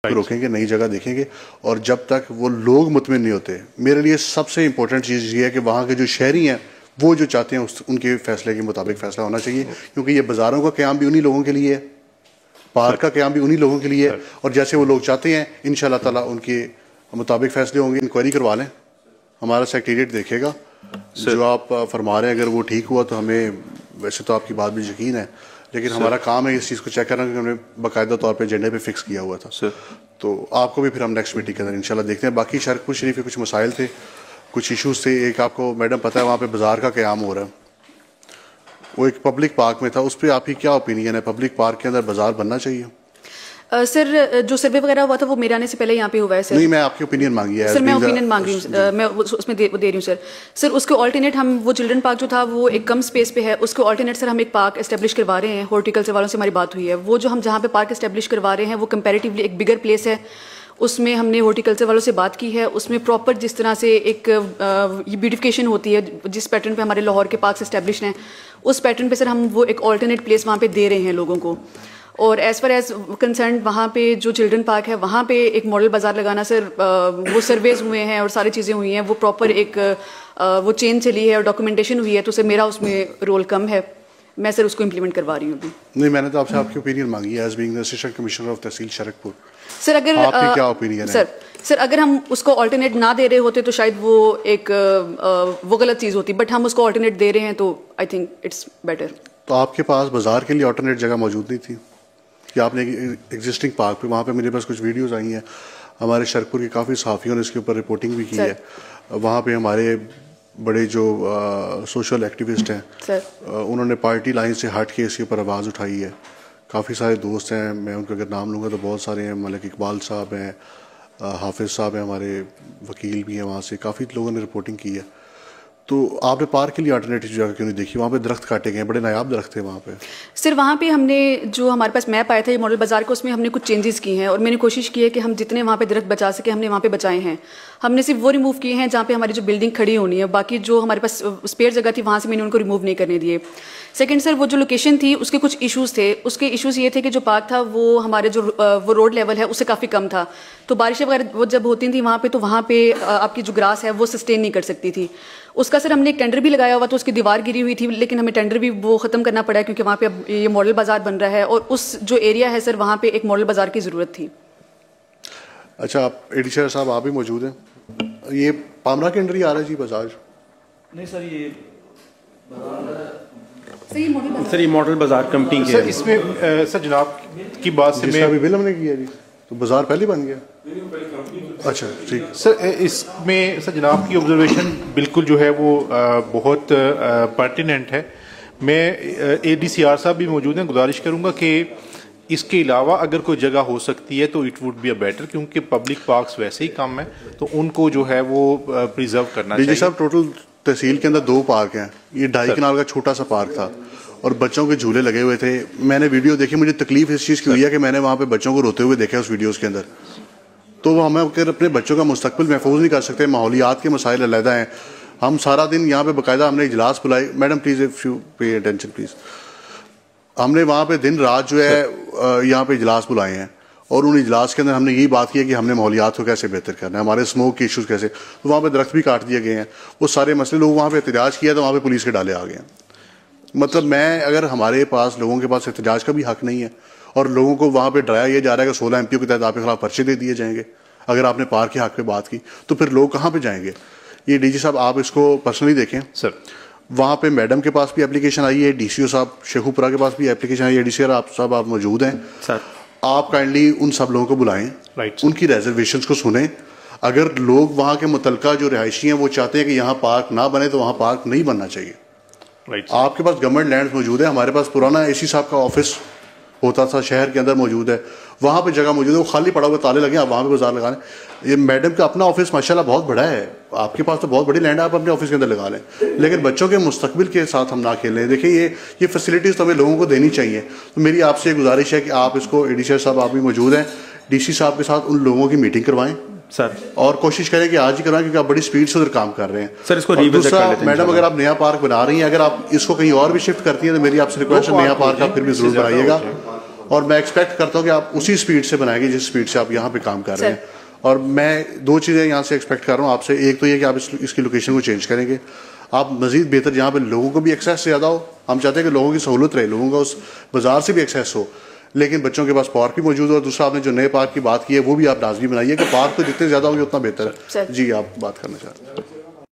रोकेंगे, नई जगह देखेंगे। और जब तक वो लोग मुतमिन नहीं होते, मेरे लिए सबसे इम्पोर्टेंट चीज़ ये है कि वहाँ के जो शहरी हैं वो जो चाहते हैं उनके फैसले के मुताबिक फैसला होना चाहिए, क्योंकि ये बाज़ारों का क़याम भी उन्हीं लोगों के लिए है, पार्क का क़याम भी उन्हीं लोगों के लिए है, और जैसे वो लोग चाहते हैं इंशाअल्लाह ताला उनके मुताबिक फैसले होंगे। इंक्वायरी करवा लें, हमारा सेक्रेटेरिएट देखेगा। जो आप फरमा रहे हैं अगर वो ठीक हुआ तो हमें, वैसे तो आपकी बात भी यकीन है, लेकिन हमारा काम है इस चीज़ को चेक करना, क्योंकि हमने बाकायदा तौर पे एजेंडे पे फिक्स किया हुआ था। तो आपको भी फिर हम नेक्स्ट मीटिंग के अंदर इंशाल्लाह देखते हैं। बाकी शरकपुर शरीफ के कुछ मसाइल थे, कुछ इश्यूज थे। एक आपको मैडम पता है वहाँ पे बाजार का क़याम हो रहा है, वो एक पब्लिक पार्क में था, उस पर आपकी क्या ओपिनियन है? पब्लिक पार्क के अंदर बाजार बनना चाहिए? सर जो सर्वे वगैरह हुआ था वो मेरे आने से पहले यहाँ पे हुआ है सर। नहीं, मैं आपकी ओपिनियन मांगी है सर, मैं ओपिनियन मांग रही हूँ, मैं उसमें दे रही हूँ सर। सर उसके ऑल्टरनेट हम, वो चिल्ड्रन पार्क जो था वो एक कम स्पेस पे है, उसके ऑल्टरनेट सर हम एक पार्क एस्टेब्लिश करवा रहे हैं। हॉर्टिकल्चर वालों से हमारी बात हुई है, वो जो हम जहाँ पे पार्क एस्टेब्लिश करवा रहे हैं वो कंपैरेटिवली एक बिगर प्लेस है। उसमें हमने हॉर्टिकल्चर वालों से बात की है, उसमें प्रॉपर जिस तरह से एक ब्यूटिफिकेशन होती है, जिस पैटर्न पे हमारे लाहौर के पार्क एस्टेब्लिश हैं, उस पैटर्न पे सर हम वो एक ऑल्टरनेट प्लेस वहाँ पे दे रहे हैं लोगों को। और एज़ फार एज कंसर्न वहाँ पे जो चिल्ड्रन पार्क है वहाँ पे एक मॉडल बाज़ार लगाना सर, वो सर्वेज हुए हैं और सारी चीज़ें हुई हैं, वो प्रॉपर एक वो चेन चली है और डॉक्यूमेंटेशन हुई है, तो सर मेरा उसमें रोल कम है, मैं सर उसको इम्प्लीमेंट करवा रही हूँ अभी। नहीं, मैंने तो आपसे आपकी ओपिनियन मांगी है as being the assistant commissioner of tehsil Sharakpur. Sir अगर आपकी क्या ओपिनियन है? सर अगर हम उसको ऑल्टरनेट ना दे रहे होते तो शायद वो एक वो गलत चीज़ होती, बट हम उसको ऑल्टरनेट दे रहे हैं तो आई थिंक इट्स बेटर। तो आपके पास बाजार के लिए ऑल्टरनेट जगह मौजूद नहीं थी कि आपने एग्जिस्टिंग पार्क पे, वहाँ पे मेरे पास कुछ वीडियोस आई हैं, हमारे शरकपुर के काफ़ी सहाफ़ियों ने इसके ऊपर रिपोर्टिंग भी की है। वहाँ पे हमारे बड़े जो सोशल एक्टिविस्ट हैं उन्होंने पार्टी लाइन से हट के इसके ऊपर आवाज़ उठाई है। काफ़ी सारे दोस्त हैं, मैं उनका अगर नाम लूँगा तो बहुत सारे हैं, मलिक इकबाल साहब हैं, हाफिज़ साहब हैं, हमारे वकील भी हैं, वहाँ से काफ़ी लोगों ने रिपोर्टिंग की है। तो आपने पार्क के लिए अल्टरनेटिव जगह क्यों नहीं देखी? वहाँ पे दरख्त काटे गए, बड़े नायाब दरख्त थे वहाँ पे। सर वहाँ पे हमने जो हमारे पास मैप आया था ये मॉडल बाजार का, उसमें हमने कुछ चेंजेस किए हैं और मैंने कोशिश की है कि हम जितने वहाँ पे दरख्त बचा सके हमने वहाँ पे बचाए हैं। हमने सिर्फ वो रिमूव किए हैं जहाँ पे हमारी जो बिल्डिंग खड़ी होनी है, बाकी जो हमारे पास स्पेयर जगह थी वहाँ से मैंने उनको रिमूव नहीं करने दिए। सेकंड सर, वो जो लोकेशन थी उसके कुछ इश्यूज़ थे। उसके इश्यूज़ ये थे कि जो पार्क था वो हमारे जो वो रोड लेवल है उससे काफ़ी कम था, तो बारिशें वगैरह वो जब होती थी वहाँ पे, तो वहाँ पे आपकी जो ग्रास है वो सस्टेन नहीं कर सकती थी। उसका सर हमने एक टेंडर भी लगाया हुआ, तो उसकी दीवार गिरी हुई थी, लेकिन हमें टेंडर भी वो ख़त्म करना पड़ा क्योंकि वहाँ पे अब ये मॉडल बाजार बन रहा है और उस जो एरिया है सर वहाँ पे एक मॉडल बाजार की ज़रूरत थी। अच्छा, आप एडीशर साहब आप भी मौजूद हैं, ये पामरा के अंडर ही आ रहा है जी बाजार? नहीं सर, ये मॉडल बाजार कंपनी के सर इसमें सर जनाब की बात से मैं अभी बिल हमने किया जी, तो बाजार पहले बन गया। अच्छा ठीक सर, इसमें सर जनाब की ऑब्जर्वेशन बिल्कुल जो है वो बहुत पर्टिनेंट है। मैं ADCR साहब भी मौजूद हैं, गुजारिश करूंगा कि इसके अलावा अगर कोई जगह हो सकती है तो it would be a better, क्योंकि पब्लिक पार्क्स वैसे ही कम है तो उनको जो है वो प्रिजर्व करना चाहिए। साहब टोटल तहसील के अंदर 2 पार्क हैं, ये 2.5 कनाल का छोटा सा पार्क था और बच्चों के झूले लगे हुए थे। मैंने वीडियो देखी, मुझे तकलीफ इस चीज़ की हुई है कि मैंने वहाँ पे बच्चों को रोते हुए देखा उस वीडियोस के अंदर। तो वो हमें अगर अपने बच्चों का मुस्तकबिल महफूज नहीं कर सकते, माहौलियात के मसाइल अलहदा हैं। हम सारा दिन यहाँ पे बाकायदा हमने इजलास बुलाई, madam please if you pay attention please, हमने वहाँ पे दिन रात जो है यहाँ पे इजलास बुलाए हैं और उन इजलास के अंदर हमने यही बात की है कि हमने माहौलियात को कैसे बेहतर करना है, हमारे स्मोक के इशूज़ कैसे। तो वहाँ पे दरख्त भी काट दिए गए हैं, वो सारे मसले, लोग वहाँ पे एहतजाज किया तो वहाँ पे पुलिस के डाले आ गए हैं। मतलब मैं, अगर हमारे पास लोगों के पास एहतजाज का भी हक नहीं है और लोगों को वहाँ पे डराया ये जा रहा है कि 16 MPओ के तहत आपके खिलाफ पर्चे दे दिए जाएंगे अगर आपने पार्क के हक पे बात की, तो फिर लोग कहाँ पे जाएंगे? ये DG साहब आप इसको पर्सनली देखें सर। वहाँ पे मैडम के पास भी एप्लीकेशन आई है, DCO साहब शेखुपुरा के पास भी एप्लीकेशन आई है। DCR आप साहब आप मौजूद हैं सर, आप काइंडली उन सब लोगों को बुलाएं, उनकी रेजर्वेशंस को सुने। अगर लोग वहाँ के मुतलका जो रिहायशी हैं वो चाहते हैं कि यहाँ पार्क ना बने तो वहाँ पार्क नहीं बनना चाहिए। आपके पास गवर्नमेंट लैंड मौजूद है, हमारे पास पुराना AC साहब का ऑफिस होता था शहर के अंदर मौजूद है, वहाँ पे जगह मौजूद है, वो खाली पड़ा हुआ, ताले लगे, आप वहाँ पे बाजार लगाने। ये मैडम का अपना ऑफिस माशाल्लाह बहुत बड़ा है, आपके पास तो बहुत बड़ी लैंड है, आप अपने ऑफिस के अंदर लगा लें, लेकिन बच्चों के मुस्तकबिल के साथ हम ना खेलें। देखिए ये फैसिलिटीज़ तो हमें लोगों को देनी चाहिए। तो मेरी आपसे गुजारिश है कि आप इसको, ADCR साहब आप भी मौजूद हैं, DC साहब के साथ उन लोगों की मीटिंग करवाएं सर और कोशिश करें कि आज ही करवाएं, क्योंकि आप बड़ी स्पीड से उधर काम कर रहे हैं सर। इसको रिविजिट कर लेते हैं। मैडम, अगर आप नया पार्क बना रही हैं, अगर आप इसको कहीं और भी शिफ्ट करती हैं तो मेरी आपसे रिक्वेस्ट है नया पार्क आप फिर भी जरूर बनाइएगा और मैं एक्सपेक्ट करता हूँ कि आप उसी स्पीड से बनाएंगे जिस स्पीड से आप यहाँ पे काम कर रहे हैं। और मैं 2 चीज़ें यहाँ से एक्सपेक्ट कर रहा हूँ आपसे। एक तो ये कि आप इसकी लोकेशन को चेंज करेंगे, आप मज़ीद बेहतर जहाँ पे लोगों को भी एक्सेस ज़्यादा हो, हम चाहते हैं कि लोगों की सहूलत रहे, लोगों का उस बाज़ार से भी एक्सेस हो, लेकिन बच्चों के पास पार्क भी मौजूद हो। और दूसरा आपने जो नए पार्क की बात की है वो भी आप लाजमी बनाइए कि पार्क तो जितने ज़्यादा होंगे उतना बेहतर है। जी, आप बात करना चाहते हैं?